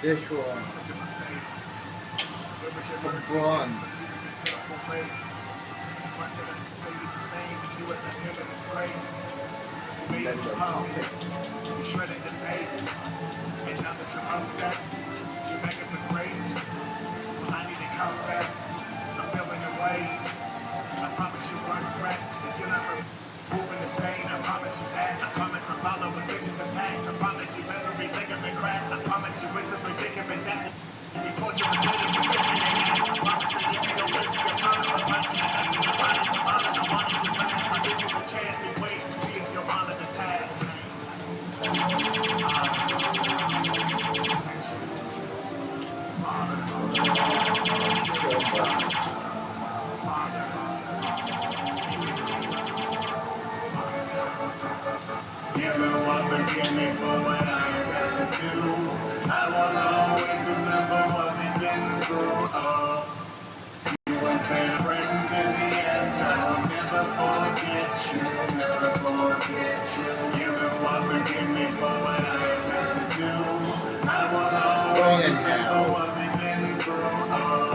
This one. One. And then the topic. You shredded the paste, and now that you're upset, you make it for grace. I need to confess, I'm feeling your way. I promise you one regret, you're not moving this pain. I promise you that. I promise I'll follow with vicious attacks. I promise you every ligament cracks. I promise you it's a predicament that you torture the city, you're sitting in your ass. I promise that if you don't live to your promise, I'm not gonna have you to find it. I'm honor the one who can last. I give you a chance, we wait and see if you'll honor the task. You will forgive me for what I have to do. I will always remember what we've been through. Oh, you were fair friends in the end. I will never forget you, never forget you. You will forgive me for what I have to do. I will always remember what we've been through. Oh,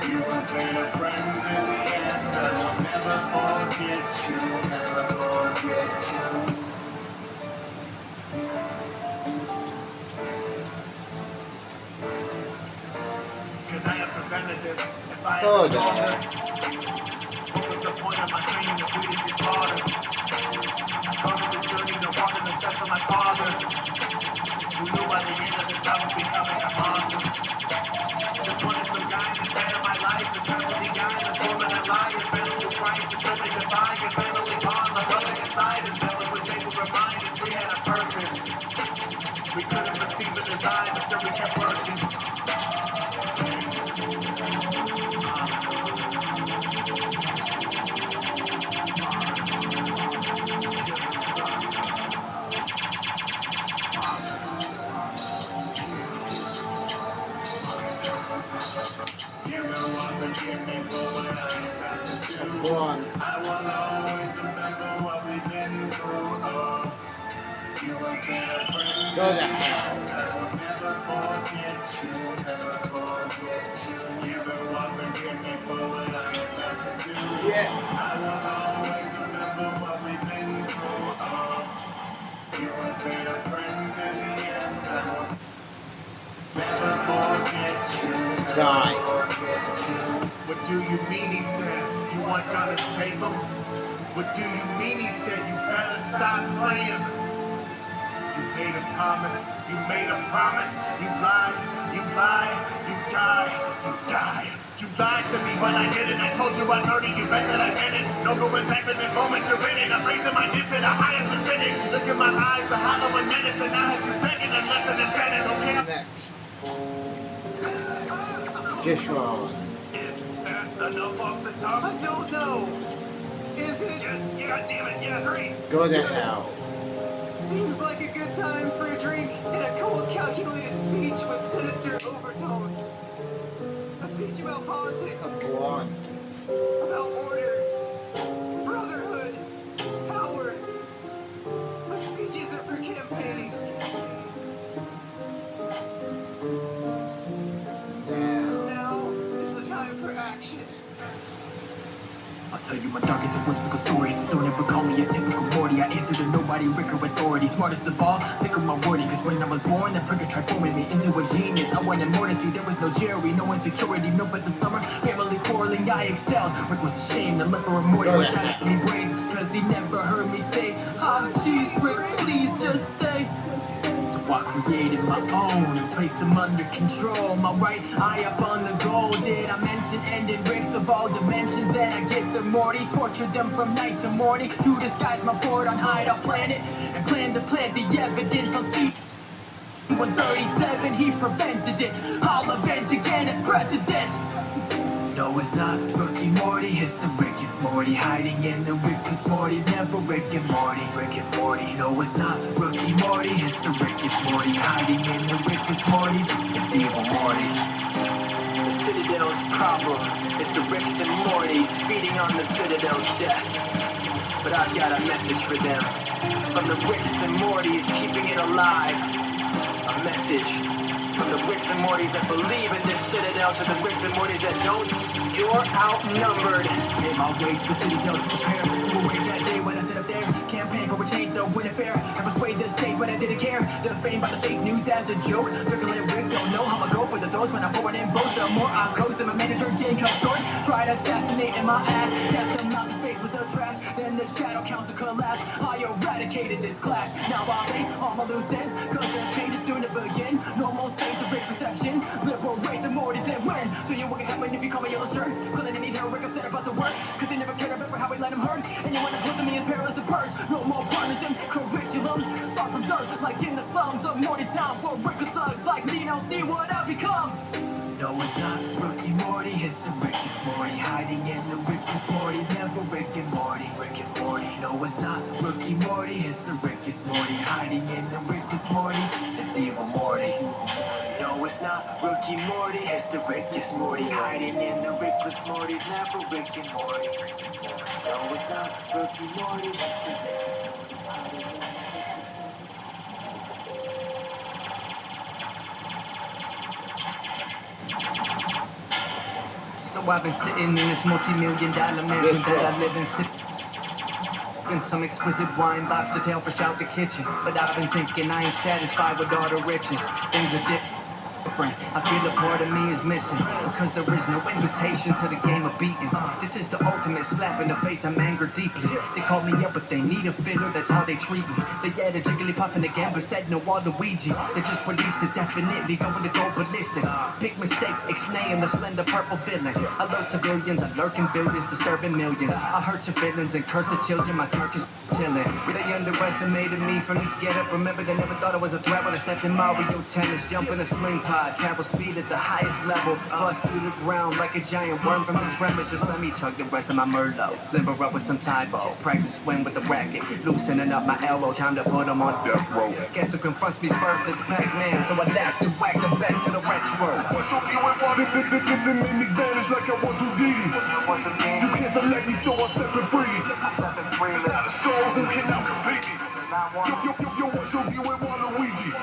you were fair friends in the end. I will never forget you, never forget you. Could I have prevented this if I had been longer? What was the point of my training if we didn't get slaughtered? I started this journey to walk in the steps of my father, who knew by the end of this I was becoming a monster. Just wanted some guidance better my life, eternally guidance, woman and liars, better through Christ, eternally divine, and family bond, my brother inside us, tell us what they would remind us we had a purpose. We couldn't perceive the design, but still we kept working. One. I will always remember what we've been through. Oh, you were there, friend. Go to hell. I will never forget you, never forget you. You will forgive me for what I have to do. Yeah. I will always remember what we've been through. Oh, you were there, friends in the end. I will never forget you, never Die. forget you. What do you mean he's dead? You weren't gonna save him? What do you mean he's dead? You better stop playing. You made a promise, you made a promise. You lied, you lied, you died, you died. You lied to me when I did it. I told you I'd murder you, bet that I did it. No going back in this moment, you're in it. I'm raising my dips to the highest percentage. Look in my eyes, the hollow and menace, and I have you begging unless in the Senate, okay? Next. This one. Enough off the top? I don't know. Is it? Yes, yeah, damn it, yeah, three. Go to hell. Seems like a good time for a drink and a cold, calculated speech with sinister overtones. A speech about politics, One. about order, brotherhood, power. My speech isn't for campaigning. Now is the time for action. I'll tell you my darkest and whimsical story. Don't ever call me a typical Morty. I answer to nobody, Rick or authority. Smartest of all, sick of my wording. Cause when I was born, the pricker tried forming me into a genius. I wanted more to see, there was no Jerry, no insecurity. No but the summer, family quarreling, I excelled. Rick was ashamed to look for a Morty without any brains. Cause he never heard me say, oh geez, Rick, please just stay. So I created my own and placed them under control. My right eye up on the goal. Did I mention ended Ricks of all dimensions? And I get the Mortys, tortured them from night to morning to disguise my board on Hideout Planet and plan to plant the evidence on C-137. He prevented it. I'll avenge again as president. No, it's not Rookie Morty, it's the Rickest Morty. Hiding in the Rickest Morty's never Rick and Morty. Rick and Morty, no, it's not Rookie Morty, it's the Rickest Morty. Hiding in the Rickest Morty's, it's evil Morty. The Citadel's problem is the Ricks and Mortys feeding on the Citadel's death. But I've got a message for them. From the Ricks and Mortys keeping it alive. A message From the Ricks and Mortys that believe in this citadel to the Ricks and Mortys that don't, you're outnumbered. In my ways, the citadel to prepare to await that day when I sit up there. Campaign for a change, no win affair. I persuade the state when I didn't care. Defamed by the fake news as a joke. Circulating Rick, don't know how I go for the doors when I forward in both. The more I coast, and my manager can't cut short. Try to assassinate in my ass. Cast them out of space with the trash. Then the shadow council collapse. I eradicated this clash. Now I face all my loose ends. Cause the change is soon to begin. No more states of race perception. Liberate the Mortys and win. So you what can happen if you call me yellow shirt. Calling any terror, Rick upset about the work. Cause they never cared about for how we let them hurt. And you wanna put me as perilous to purse. No more partners in curriculum. Far from dirt, like in the slums of Morty Town. For Rick thugs like me, now see what I become. No, it's not Rookie Morty, it's the Ricky Morty. Hiding in the Ricky Morty's never Rick and Morty. Rick and Morty. No, it's not Rookie Morty, it's the Ricky Morty. Hiding in the Ricky Morty's, it's evil Morty. No, it's not Rookie Morty, it's the Ricky Morty. Hiding in the Ricky Morty's never Rick and Morty. No, it's not Rookie Morty, it's the Ricky Morty. So I've been sitting in this multi-million-dollar mansion that I live in, sipping some exquisite wine, lobster tail fresh out the kitchen. But I've been thinking I ain't satisfied with all the riches. Things are different. I feel a part of me is missing because there is no invitation to the game of beatings. This is the ultimate slap in the face. I'm angered deeply. They call me up, but they need a fiddle. That's how they treat me. They had a jigglypuff and again, but said no Waluigi. They just released it, definitely going to go ballistic. Big mistake, Ixnay and the slender purple villain. I love civilians, I lurk in buildings, disturbing millions. I hurt your feelings and curse the children. My smirk is chilling. They underestimated me from the get up. Remember, they never thought I was a threat when I stepped in Mario tennis, jumping a sling pod. Travel speed at the highest level. Bust through the ground like a giant worm from the tremors. Just let me chug the rest of my Merlot. Limber up with some Tybo. Practice swing with the racket. Loosening up my elbow. Time to put them on death row. Guess who confronts me first? It's Pac-Man. So I laughed and whacked them back to the retro. They made me vanish like I was Houdini. You can't select me, so I'm stepping free. It's not a show who can out compete me. Yo, what's your view with Waluigi? I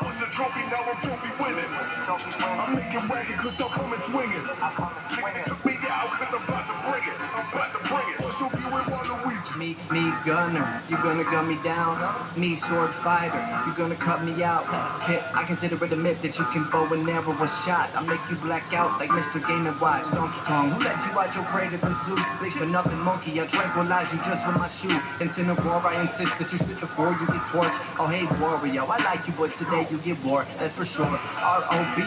was a trophy, now I'm trophy winning. I'm making ragged cause I'm coming swinging. They took me out cause I'm about to bring it. What's your view with Waluigi? Me gunner, you gonna gun me down? Me sword fighter, you gonna cut me out? Hit, I consider it a myth that you can bow and arrow a shot. I make you black out like Mr. Game & Watch. Donkey Kong, who let you out your crater and zoo? Big for nothing monkey, I tranquilize you just with my shoe. Incineroar, I insist that you sit before you get torched. Oh hey Wario, I like you but today you get bored, that's for sure. R.O.B.